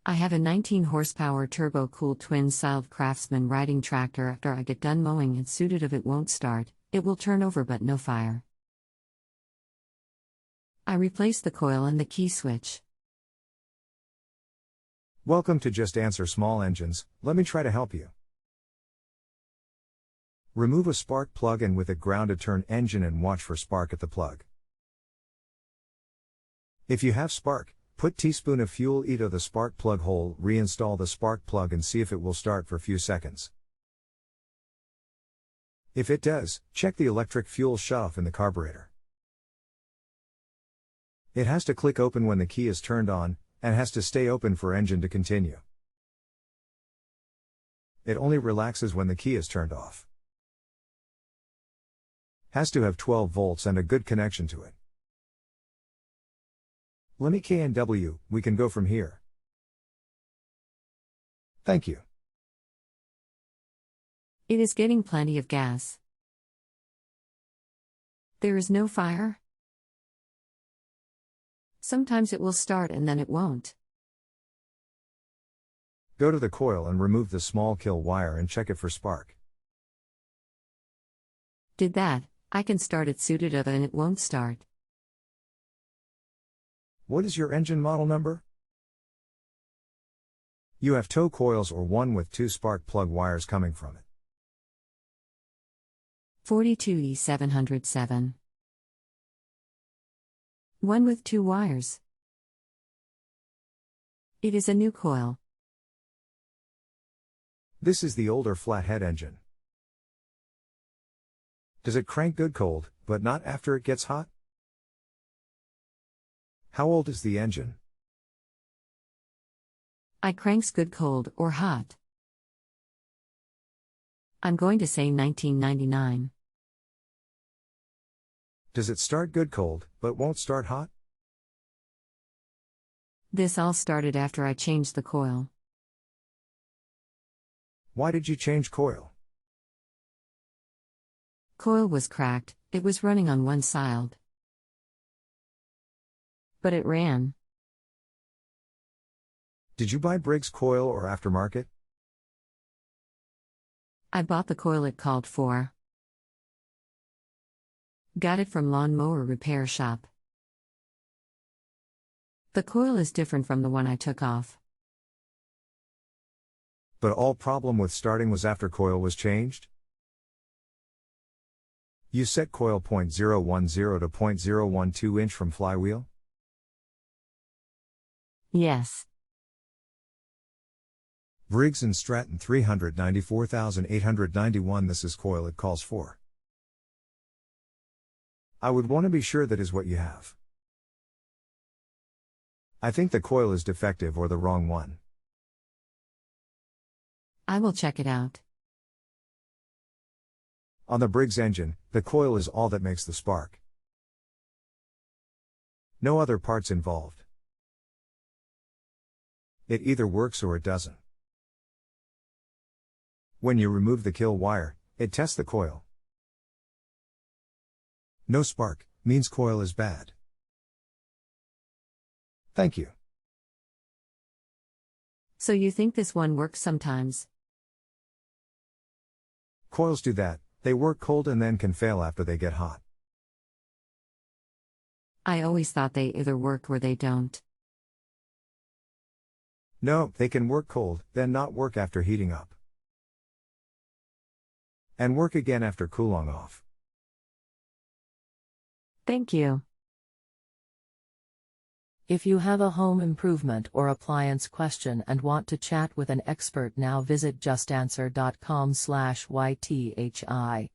I have a 19 horsepower turbo-cooled twin cyld craftsman riding tractor. After I get done mowing and suited of it won't start, it will turn over but no fire. I replaced the coil and the key switch. Welcome to Just Answer Small Engines. Let me try to help you. Remove a spark plug and with it ground a turn engine and watch for spark at the plug. If you have spark, put teaspoon of fuel into the spark plug hole, reinstall the spark plug and see if it will start for few seconds. If it does, check the electric fuel shutoff in the carburetor. It has to click open when the key is turned on, and has to stay open for engine to continue. It only relaxes when the key is turned off. Has to have 12 volts and a good connection to it. Let me KNW, we can go from here. Thank you. It is getting plenty of gas. There is no fire? Sometimes it will start and then it won't. Go to the coil and remove the small kill wire and check it for spark. Did that. I can start it suited of and it won't start. What is your engine model number? You have tow coils or one with 2 spark plug wires coming from it. 42E707. One with 2 wires. It is a new coil. This is the older flathead engine. Does it crank good cold, but not after it gets hot? How old is the engine? I cranks good cold or hot. I'm going to say 1999. Does it start good cold, but won't start hot? This all started after I changed the coil. Why did you change coil? Coil was cracked, it was running on one side. But it ran. Did you buy Briggs coil or aftermarket? I bought the coil it called for. Got it from lawn mower repair shop. The coil is different from the one I took off. But all problem with starting was after coil was changed? You set coil 0.010 to 0.012 inch from flywheel? Yes. Briggs & Stratton 394,891. This is coil it calls for. I would want to be sure that is what you have. I think the coil is defective or the wrong one. I will check it out. On the Briggs engine, the coil is all that makes the spark. No other parts involved. It either works or it doesn't. When you remove the kill wire, it tests the coil. No spark, means coil is bad. Thank you. So you think this one works sometimes? Coils do that, they work cold and then can fail after they get hot. I always thought they either work or they don't. No, they can work cold, then not work after heating up. And work again after cooling off. Thank you. If you have a home improvement or appliance question and want to chat with an expert now, visit justanswer.com/ythi.